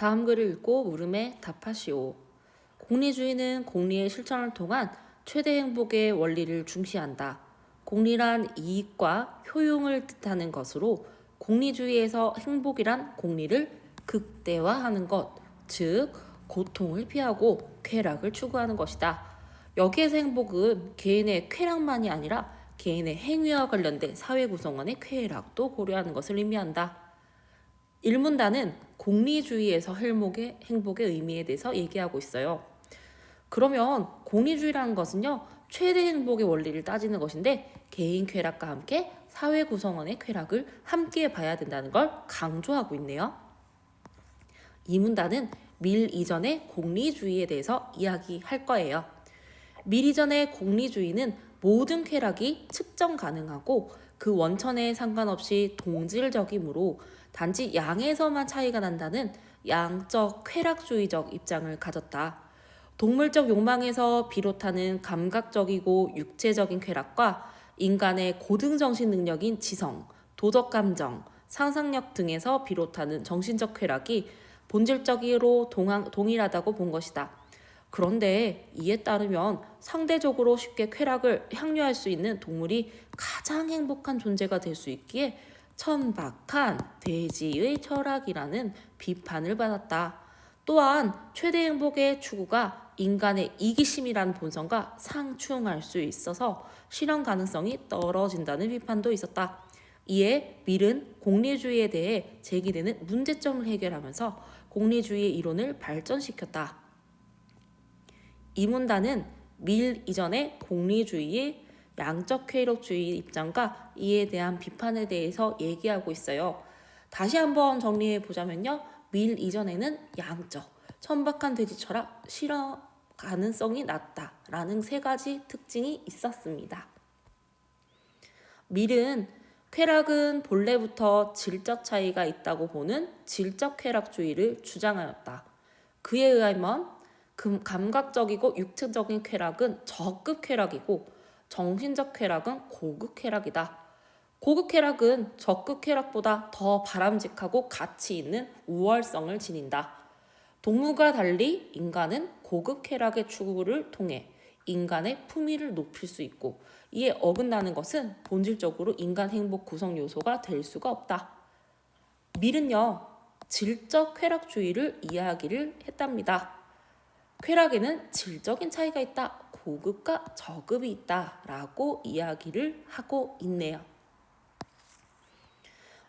다음 글을 읽고 물음에 답하시오. 공리주의는 공리의 실천을 통한 최대 행복의 원리를 중시한다. 공리란 이익과 효용을 뜻하는 것으로 공리주의에서 행복이란 공리를 극대화하는 것, 즉 고통을 피하고 쾌락을 추구하는 것이다. 여기에서 행복은 개인의 쾌락만이 아니라 개인의 행위와 관련된 사회 구성원의 쾌락도 고려하는 것을 의미한다. 일문단은 공리주의에서 행복의 의미에 대해서 얘기하고 있어요. 그러면 공리주의라는 것은요, 최대 행복의 원리를 따지는 것인데 개인 쾌락과 함께 사회 구성원의 쾌락을 함께 봐야 된다는 걸 강조하고 있네요. 이 문단은 밀 이전의 공리주의에 대해서 이야기할 거예요. 밀 이전의 공리주의는 모든 쾌락이 측정 가능하고 그 원천에 상관없이 동질적이므로 단지 양에서만 차이가 난다는 양적 쾌락주의적 입장을 가졌다. 동물적 욕망에서 비롯하는 감각적이고 육체적인 쾌락과 인간의 고등정신 능력인 지성, 도덕감정, 상상력 등에서 비롯하는 정신적 쾌락이 본질적으로 동일하다고 본 것이다. 그런데 이에 따르면 상대적으로 쉽게 쾌락을 향유할 수 있는 동물이 가장 행복한 존재가 될 수 있기에 천박한 돼지의 철학이라는 비판을 받았다. 또한 최대 행복의 추구가 인간의 이기심이라는 본성과 상충할 수 있어서 실현 가능성이 떨어진다는 비판도 있었다. 이에 밀은 공리주의에 대해 제기되는 문제점을 해결하면서 공리주의의 이론을 발전시켰다. 이 문단은 밀 이전의 공리주의의 양적 쾌락주의 입장과 이에 대한 비판에 대해서 얘기하고 있어요. 다시 한번 정리해 보자면요. 밀 이전에는 양적, 천박한 돼지 철학, 실현 가능성이 낮다라는 세 가지 특징이 있었습니다. 밀은 쾌락은 본래부터 질적 차이가 있다고 보는 질적 쾌락주의를 주장하였다. 그에 의하면 감각적이고 육체적인 쾌락은 저급 쾌락이고 정신적 쾌락은 고급 쾌락이다. 고급 쾌락은 저급 쾌락보다 더 바람직하고 가치 있는 우월성을 지닌다. 동물과 달리 인간은 고급 쾌락의 추구를 통해 인간의 품위를 높일 수 있고 이에 어긋나는 것은 본질적으로 인간 행복 구성 요소가 될 수가 없다. 밀은요, 질적 쾌락주의를 이야기를 했답니다. 쾌락에는 질적인 차이가 있다. 고급과 저급이 있다. 라고 이야기를 하고 있네요.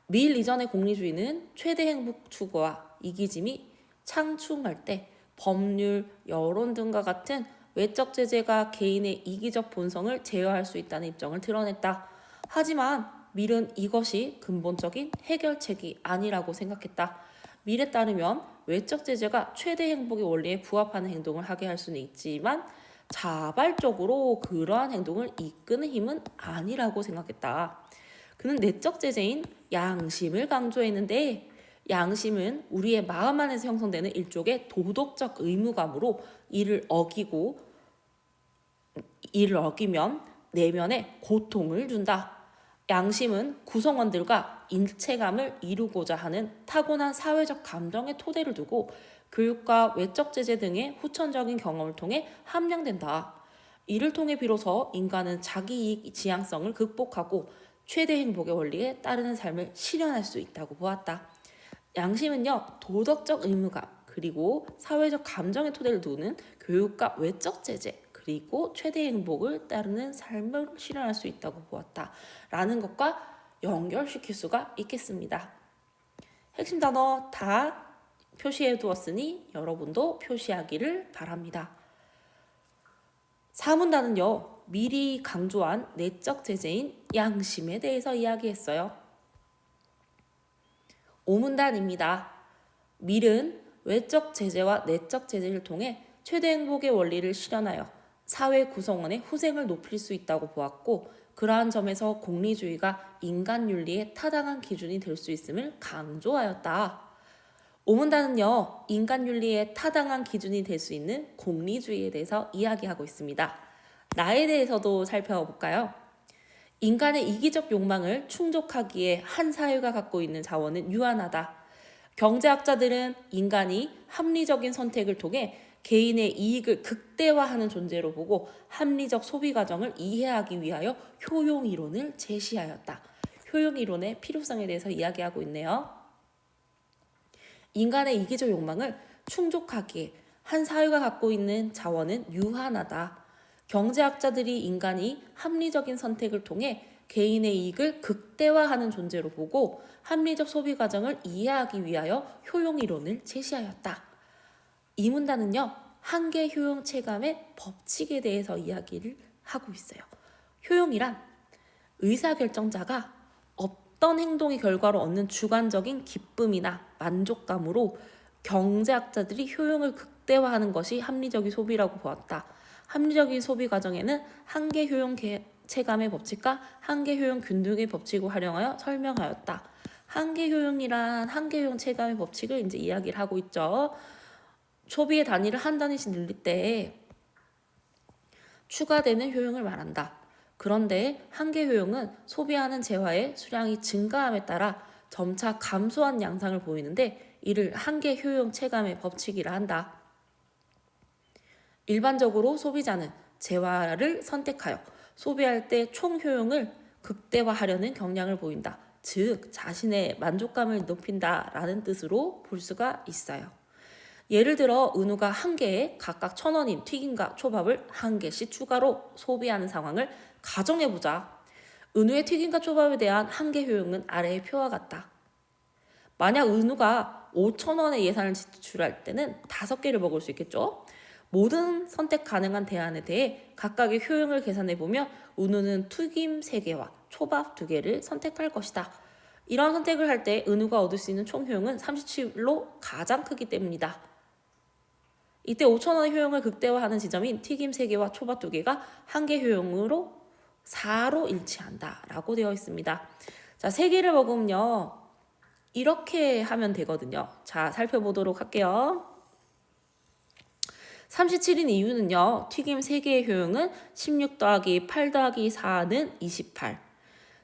밀 이전의 공리주의는 최대 행복 추구와 이기심이 창충할 때 법률, 여론 등과 같은 외적 제재가 개인의 이기적 본성을 제어할 수 있다는 입장을 드러냈다. 하지만 밀은 이것이 근본적인 해결책이 아니라고 생각했다. 밀에 따르면 외적 제재가 최대 행복의 원리에 부합하는 행동을 하게 할 수는 있지만 자발적으로 그러한 행동을 이끄는 힘은 아니라고 생각했다. 그는 내적 제재인 양심을 강조했는데 양심은 우리의 마음 안에서 형성되는 일종의 도덕적 의무감으로 이를 어기면 내면에 고통을 준다. 양심은 구성원들과 일체감을 이루고자 하는 타고난 사회적 감정의 토대를 두고 교육과 외적 제재 등의 후천적인 경험을 통해 함양된다. 이를 통해 비로소 인간은 자기이익 지향성을 극복하고 최대 행복의 원리에 따르는 삶을 실현할 수 있다고 보았다. 양심은요, 도덕적 의무감, 그리고 사회적 감정의 토대를 두는 교육과 외적 제재, 그리고 최대 행복을 따르는 삶을 실현할 수 있다고 보았다. 라는 것과 연결시킬 수가 있겠습니다. 핵심 단어 다 표시해 두었으니 여러분도 표시하기를 바랍니다. 4문단은요, 미리 강조한 내적 제재인 양심에 대해서 이야기했어요. 5문단입니다. 밀은 외적 제재와 내적 제재를 통해 최대 행복의 원리를 실현하여 사회 구성원의 후생을 높일 수 있다고 보았고 그러한 점에서 공리주의가 인간 윤리의 타당한 기준이 될 수 있음을 강조하였다. 5문단은요, 인간 윤리의 타당한 기준이 될 수 있는 공리주의에 대해서 이야기하고 있습니다. 나에 대해서도 살펴볼까요? 인간의 이기적 욕망을 충족하기에 한 사회가 갖고 있는 자원은 유한하다. 경제학자들은 인간이 합리적인 선택을 통해 개인의 이익을 극대화하는 존재로 보고 합리적 소비 과정을 이해하기 위하여 효용 이론을 제시하였다. 효용 이론의 필요성에 대해서 이야기하고 있네요. 인간의 이기적 욕망을 충족하기에 한 사회가 갖고 있는 자원은 유한하다. 경제학자들이 인간이 합리적인 선택을 통해 개인의 이익을 극대화하는 존재로 보고 합리적 소비 과정을 이해하기 위하여 효용 이론을 제시하였다. 이 문단은요, 한계 효용 체감의 법칙에 대해서 이야기를 하고 있어요. 효용이란 의사결정자가 어떤 행동의 결과로 얻는 주관적인 기쁨이나 만족감으로 경제학자들이 효용을 극대화하는 것이 합리적인 소비라고 보았다. 합리적인 소비 과정에는 한계 효용 체감의 법칙과 한계 효용 균등의 법칙을 활용하여 설명하였다. 한계 효용이란 한계 효용 체감의 법칙을 이제 이야기를 하고 있죠. 소비의 단위를 한 단위씩 늘릴 때 추가되는 효용을 말한다. 그런데 한계 효용은 소비하는 재화의 수량이 증가함에 따라 점차 감소한 양상을 보이는데 이를 한계 효용 체감의 법칙이라 한다. 일반적으로 소비자는 재화를 선택하여 소비할 때 총 효용을 극대화하려는 경향을 보인다. 즉, 자신의 만족감을 높인다라는 뜻으로 볼 수가 있어요. 예를 들어 은우가 한 개에 각각 1,000원인 튀김과 초밥을 한 개씩 추가로 소비하는 상황을 가정해보자. 은우의 튀김과 초밥에 대한 한계 효용은 아래의 표와 같다. 만약 은우가 5,000원의 예산을 지출할 때는 5개를 먹을 수 있겠죠. 모든 선택 가능한 대안에 대해 각각의 효용을 계산해보면 은우는 튀김 3개와 초밥 2개를 선택할 것이다. 이러한 선택을 할 때 은우가 얻을 수 있는 총 효용은 37로 가장 크기 때문이다. 이때 5,000원의 효용을 극대화하는 지점인 튀김 3개와 초밥 2개가 한계 효용으로 4로 일치한다 라고 되어 있습니다. 자, 3개를 먹으면요, 이렇게 하면 되거든요. 자, 살펴보도록 할게요. 37인 이유는요, 튀김 3개의 효용은 16 더하기 8 더하기 4는 28.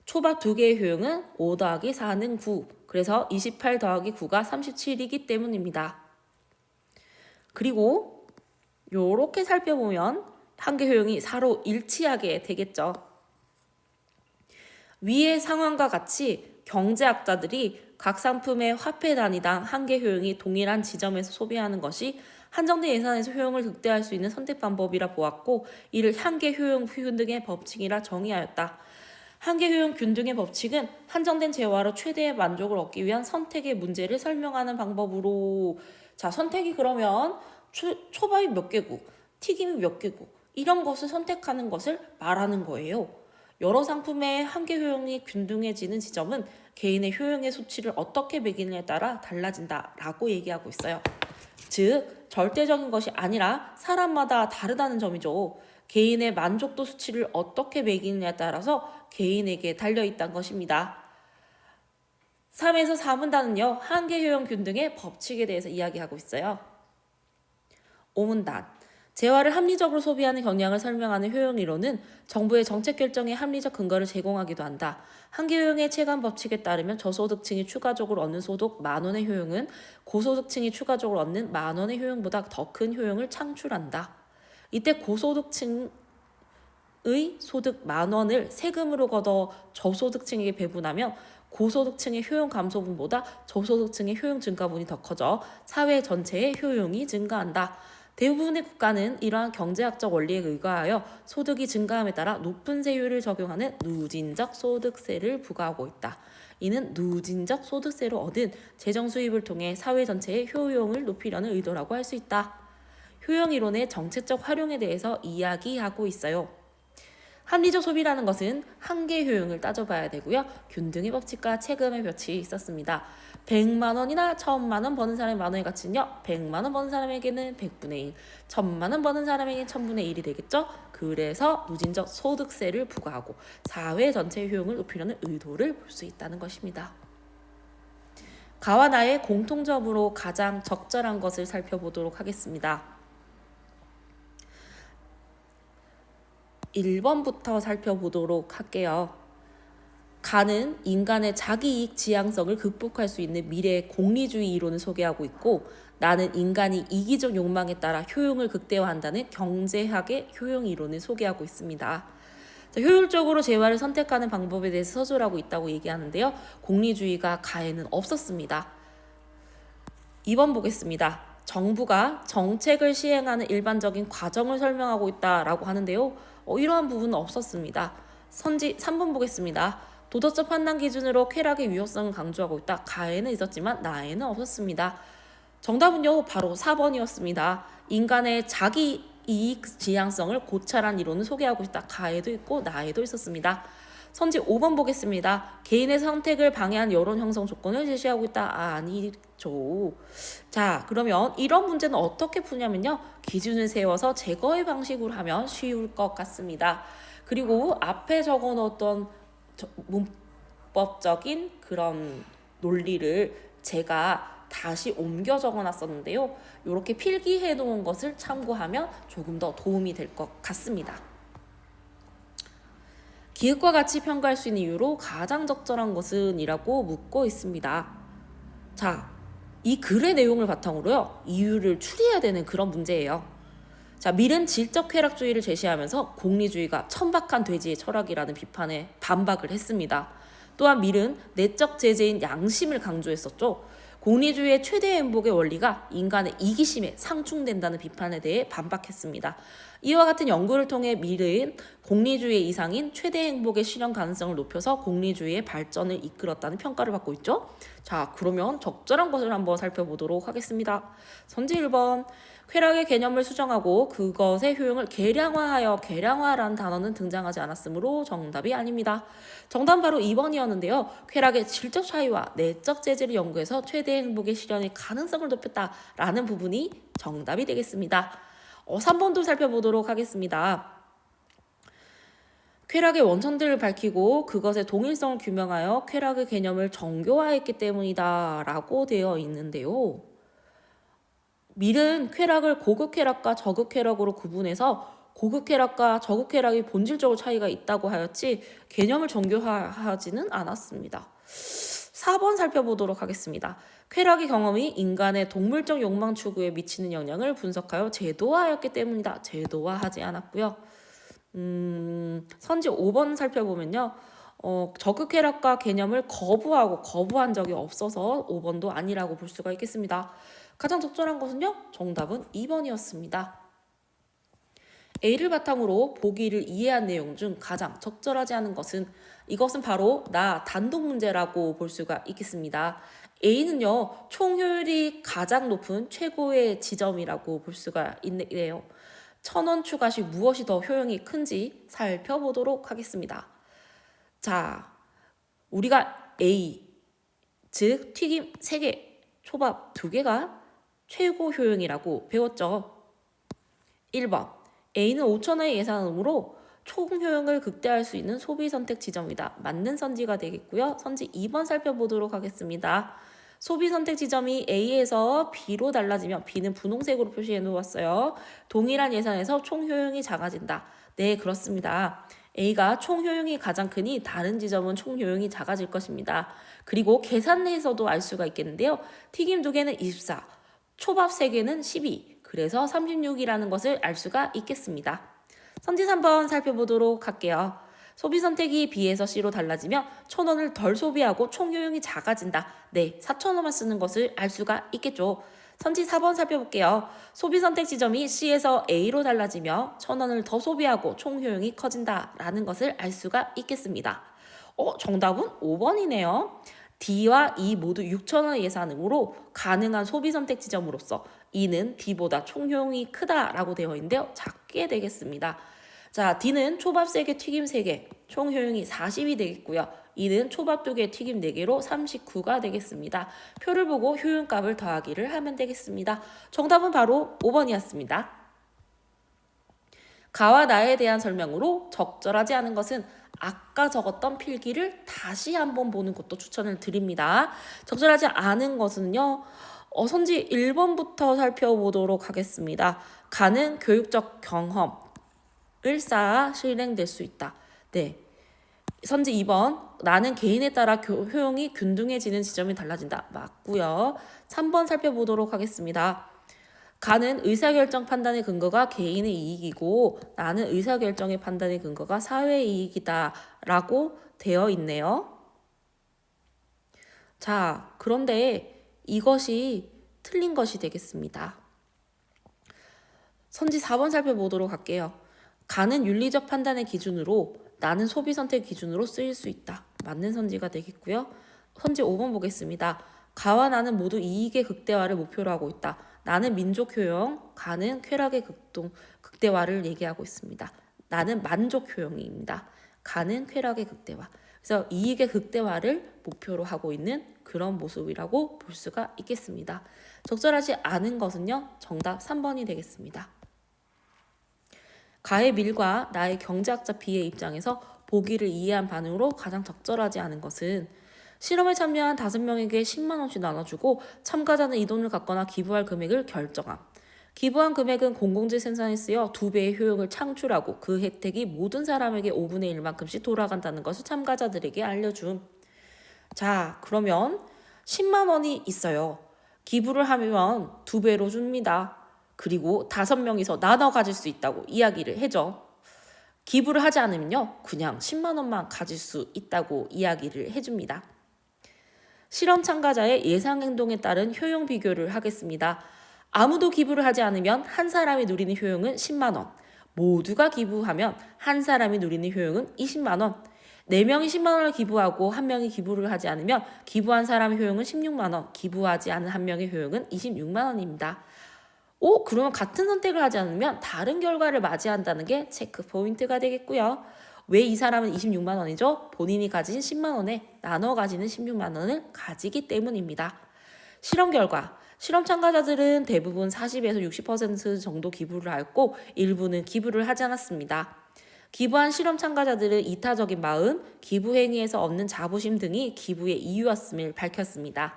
초밥 2개의 효용은 5 더하기 4는 9. 그래서 28 더하기 9가 37이기 때문입니다. 그리고 요렇게 살펴보면 한계 효용이 4로 일치하게 되겠죠. 위의 상황과 같이 경제학자들이 각 상품의 화폐 단위당 한계 효용이 동일한 지점에서 소비하는 것이 한정된 예산에서 효용을 극대화할 수 있는 선택 방법이라 보았고, 이를 한계 효용 균등의 법칙이라 정의하였다. 한계 효용 균등의 법칙은 한정된 재화로 최대의 만족을 얻기 위한 선택의 문제를 설명하는 방법으로, 자, 선택이 그러면 초밥이 몇 개고 튀김이 몇 개고 이런 것을 선택하는 것을 말하는 거예요. 여러 상품의 한계 효용이 균등해지는 지점은 개인의 효용의 수치를 어떻게 매기느냐에 따라 달라진다라고 얘기하고 있어요. 즉, 절대적인 것이 아니라 사람마다 다르다는 점이죠. 개인의 만족도 수치를 어떻게 매기느냐에 따라서 개인에게 달려있다는 것입니다. 3에서 4문단은요, 한계 효용 균등의 법칙에 대해서 이야기하고 있어요. 5문단, 재화를 합리적으로 소비하는 경향을 설명하는 효용이론은 정부의 정책 결정에 합리적 근거를 제공하기도 한다. 한계 효용의 체감 법칙에 따르면 저소득층이 추가적으로 얻는 소득 10,000원의 효용은 고소득층이 추가적으로 얻는 10,000원의 효용보다 더 큰 효용을 창출한다. 이때 고소득층의 소득 10,000원을 세금으로 걷어 저소득층에게 배분하면 고소득층의 효용 감소분보다 저소득층의 효용 증가분이 더 커져 사회 전체의 효용이 증가한다. 대부분의 국가는 이러한 경제학적 원리에 의거하여 소득이 증가함에 따라 높은 세율을 적용하는 누진적 소득세를 부과하고 있다. 이는 누진적 소득세로 얻은 재정 수입을 통해 사회 전체의 효용을 높이려는 의도라고 할 수 있다. 효용 이론의 정책적 활용에 대해서 이야기하고 있어요. 합리적 소비라는 것은 한계 효용을 따져봐야 되고요. 균등의 법칙과 체감의 법칙이 있었습니다. 100만 원이나 1,000만 원 버는 사람의 만원의 가치는요, 100만 원 버는 사람에게는 100분의 1, 1,000만 원 버는 사람에게는 1,000분의 1이 되겠죠. 그래서 누진적 소득세를 부과하고 사회 전체의 효용을 높이려는 의도를 볼 수 있다는 것입니다. 가와 나의 공통점으로 가장 적절한 것을 살펴보도록 하겠습니다. 1번부터 살펴보도록 할게요. 가는 인간의 자기이익 지향성을 극복할 수 있는 미래의 공리주의 이론을 소개하고 있고, 나는 인간이 이기적 욕망에 따라 효용을 극대화한다는 경제학의 효용 이론을 소개하고 있습니다. 자, 효율적으로 재화를 선택하는 방법에 대해서 서술하고 있다고 얘기하는데요. 공리주의가 가에는 없었습니다. 2번 보겠습니다. 정부가 정책을 시행하는 일반적인 과정을 설명하고 있다라고 하는데요. 이러한 부분은 없었습니다. 3번 보겠습니다. 도덕적 판단 기준으로 쾌락의 유효성을 강조하고 있다. 가에는 있었지만 나에는 없었습니다. 정답은요, 바로 4번이었습니다. 인간의 자기 이익 지향성을 고찰한 이론을 소개하고 있다. 가에도 있고 나에도 있었습니다. 선지 5번 보겠습니다. 개인의 선택을 방해한 여론 형성 조건을 제시하고 있다. 아니죠. 자, 그러면 이런 문제는 어떻게 푸냐면요. 기준을 세워서 제거의 방식으로 하면 쉬울 것 같습니다. 그리고 앞에 적어 놓았던 문법적인 그런 논리를 제가 다시 옮겨 적어 놨었는데요. 이렇게 필기해 놓은 것을 참고하면 조금 더 도움이 될 것 같습니다. 기획과 같이 평가할 수 있는 이유로 가장 적절한 것은 이라고 묻고 있습니다. 자, 이 글의 내용을 바탕으로요, 이유를 추리해야 되는 그런 문제예요. 자, 밀은 질적 쾌락주의를 제시하면서 공리주의가 천박한 돼지의 철학이라는 비판에 반박을 했습니다. 또한 밀은 내적 제재인 양심을 강조했었죠. 공리주의의 최대 행복의 원리가 인간의 이기심에 상충된다는 비판에 대해 반박했습니다. 이와 같은 연구를 통해 밀은 공리주의의 이상인 최대 행복의 실현 가능성을 높여서 공리주의의 발전을 이끌었다는 평가를 받고 있죠. 자, 그러면 적절한 것을 한번 살펴보도록 하겠습니다. 선지 1번, 쾌락의 개념을 수정하고 그것의 효용을 계량화라는 단어는 등장하지 않았으므로 정답이 아닙니다. 정답은 바로 2번이었는데요. 쾌락의 질적 차이와 내적 재질을 연구해서 최대 행복의 실현의 가능성을 높였다라는 부분이 정답이 되겠습니다. 3번도 살펴보도록 하겠습니다. 쾌락의 원천들을 밝히고 그것의 동일성을 규명하여 쾌락의 개념을 정교화했기 때문이다 라고 되어 있는데요. 밀은 쾌락을 고급 쾌락과 저급 쾌락으로 구분해서 고급 쾌락과 저급 쾌락이 본질적으로 차이가 있다고 하였지 개념을 정교화하지는 않았습니다. 4번 살펴보도록 하겠습니다. 쾌락의 경험이 인간의 동물적 욕망 추구에 미치는 영향을 분석하여 제도화하였기 때문이다. 제도화하지 않았고요. 선지 5번 살펴보면요. 저급 쾌락과 개념을 거부한 적이 없어서 5번도 아니라고 볼 수가 있겠습니다. 가장 적절한 것은요. 정답은 2번이었습니다. A를 바탕으로 보기를 이해한 내용 중 가장 적절하지 않은 것은 이것은 바로 나 단독 문제라고 볼 수가 있겠습니다. A는요. 총 효율이 가장 높은 최고의 지점이라고 볼 수가 있네요. 1,000원 추가 시 무엇이 더 효용이 큰지 살펴보도록 하겠습니다. 자, 우리가 A, 즉 튀김 3개, 초밥 2개가 최고 효용이라고 배웠죠. 1번, A는 5,000원의 예산으로 총 효용을 극대화할 수 있는 소비 선택 지점이다. 맞는 선지가 되겠고요. 선지 2번 살펴보도록 하겠습니다. 소비 선택 지점이 A에서 B로 달라지면 B는 분홍색으로 표시해 놓았어요. 동일한 예산에서 총 효용이 작아진다. 네, 그렇습니다. A가 총 효용이 가장 크니 다른 지점은 총 효용이 작아질 것입니다. 그리고 계산 내에서도 알 수가 있겠는데요. 튀김 2개는 24, 초밥 3개는 12, 그래서 36이라는 것을 알 수가 있겠습니다. 선지 3번 살펴보도록 할게요. 소비 선택이 B에서 C로 달라지면 1,000원을 덜 소비하고 총 효용이 작아진다. 네, 4,000원만 쓰는 것을 알 수가 있겠죠. 선지 4번 살펴볼게요. 소비 선택 지점이 C에서 A로 달라지며 1,000원을 더 소비하고 총 효용이 커진다 라는 것을 알 수가 있겠습니다. 정답은 5번이네요. D와 E 모두 6,000원의 예산으로 가능한 소비 선택 지점으로서 E는 D보다 총 효용이 크다라고 되어 있는데요. 작게 되겠습니다. 자, D는 초밥 3개, 튀김 3개, 총 효용이 40이 되겠고요. E는 초밥 2개, 튀김 4개로 39가 되겠습니다. 표를 보고 효용값을 더하기를 하면 되겠습니다. 정답은 바로 5번이었습니다. 가와 나에 대한 설명으로 적절하지 않은 것은 아까 적었던 필기를 다시 한번 보는 것도 추천을 드립니다. 적절하지 않은 것은요. 선지 1번부터 살펴보도록 하겠습니다. 가는 교육적 경험을 쌓아 실행될 수 있다. 네, 선지 2번 나는 개인에 따라 효용이 균등해지는 지점이 달라진다. 맞고요. 3번 살펴보도록 하겠습니다. 가는 의사결정 판단의 근거가 개인의 이익이고 나는 의사결정의 판단의 근거가 사회의 이익이다 라고 되어 있네요. 자, 그런데 이것이 틀린 것이 되겠습니다. 선지 4번 살펴보도록 할게요. 가는 윤리적 판단의 기준으로 나는 소비 선택 기준으로 쓰일 수 있다. 맞는 선지가 되겠고요. 선지 5번 보겠습니다. 가와 나는 모두 이익의 극대화를 목표로 하고 있다. 나는 민족 효용, 가는 쾌락의 극대화를 얘기하고 있습니다. 나는 만족 효용입니다. 가는 쾌락의 극대화. 그래서 이익의 극대화를 목표로 하고 있는 그런 모습이라고 볼 수가 있겠습니다. 적절하지 않은 것은요. 정답 3번이 되겠습니다. 가의 밀과 나의 경제학자 B의 입장에서 보기를 이해한 반응으로 가장 적절하지 않은 것은 실험에 참여한 5명에게 10만 원씩 나눠주고 참가자는 이 돈을 갖거나 기부할 금액을 결정함. 기부한 금액은 공공재 생산에 쓰여 2배의 효용을 창출하고 그 혜택이 모든 사람에게 5분의 1만큼씩 돌아간다는 것을 참가자들에게 알려줌. 자, 그러면 10만 원이 있어요. 기부를 하면 2배로 줍니다. 그리고 5명이서 나눠 가질 수 있다고 이야기를 해줘. 기부를 하지 않으면요, 그냥 10만 원만 가질 수 있다고 이야기를 해줍니다. 실험 참가자의 예상 행동에 따른 효용 비교를 하겠습니다. 아무도 기부를 하지 않으면 한 사람이 누리는 효용은 10만 원. 모두가 기부하면 한 사람이 누리는 효용은 20만 원. 4명이 10만 원을 기부하고 1명이 기부를 하지 않으면 기부한 사람의 효용은 16만 원, 기부하지 않은 1명의 효용은 26만 원입니다. 그러면 같은 선택을 하지 않으면 다른 결과를 맞이한다는 게 체크 포인트가 되겠고요. 왜 이 사람은 26만 원이죠? 본인이 가진 10만 원에 나눠 가지는 16만 원을 가지기 때문입니다. 실험 결과, 실험 참가자들은 대부분 40에서 60% 정도 기부를 했고 일부는 기부를 하지 않았습니다. 기부한 실험 참가자들은 이타적인 마음, 기부 행위에서 얻는 자부심 등이 기부의 이유였음을 밝혔습니다.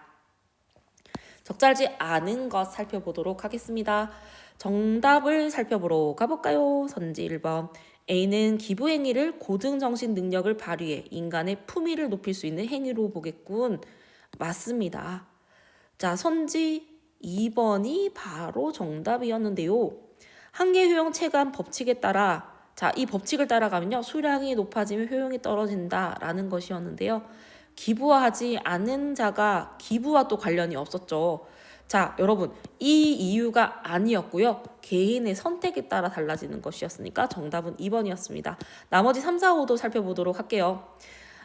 적절하지 않은 것 살펴보도록 하겠습니다. 정답을 살펴보러 가볼까요? 선지 1번. A는 기부 행위를 고등정신 능력을 발휘해 인간의 품위를 높일 수 있는 행위로 보겠군. 맞습니다. 자, 선지 2번이 바로 정답이었는데요. 한계효용 체감 법칙에 따라 이 법칙을 따라가면요. 수량이 높아지면 효용이 떨어진다라는 것이었는데요. 기부하지 않은 자가 기부와 또 관련이 없었죠. 자, 여러분, 이 이유가 아니었고요. 개인의 선택에 따라 달라지는 것이었으니까 정답은 2번이었습니다. 나머지 3, 4, 5도 살펴보도록 할게요.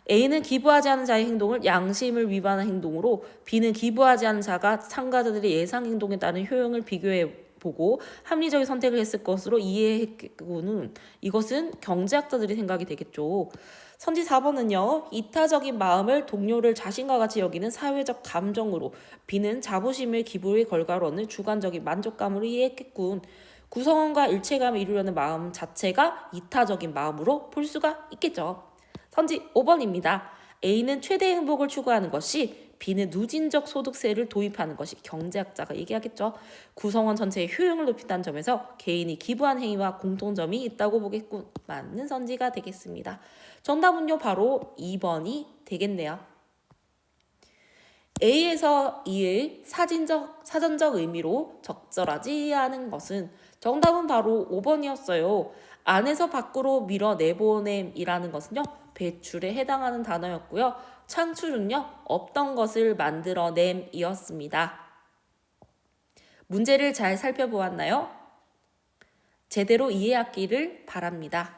A는 기부하지 않은 자의 행동을 양심을 위반한 행동으로, B는 기부하지 않은 자가 참가자들의 예상 행동에 따른 효용을 비교해 보고 합리적인 선택을 했을 것으로 이해했고는 이것은 경제학자들의 생각이 되겠죠. 선지 4번은요. 이타적인 마음을 동료를 자신과 같이 여기는 사회적 감정으로, B는 자부심을 기부의 결과로 얻는 주관적인 만족감으로 이해했겠군. 구성원과 일체감을 이루려는 마음 자체가 이타적인 마음으로 볼 수가 있겠죠. 선지 5번입니다. A는 최대 행복을 추구하는 것이, B는 누진적 소득세를 도입하는 것이 경제학자가 얘기하겠죠. 구성원 전체의 효용을 높인다는 점에서 개인이 기부한 행위와 공통점이 있다고 보겠군. 맞는 선지가 되겠습니다. 정답은요 바로 2번이 되겠네요. A에서 E의 사전적 의미로 적절하지 않은 것은 정답은 바로 5번이었어요. 안에서 밖으로 밀어 내보냄이라는 것은요. 배출에 해당하는 단어였고요. 창출은요. 없던 것을 만들어냄이었습니다. 문제를 잘 살펴보았나요? 제대로 이해하기를 바랍니다.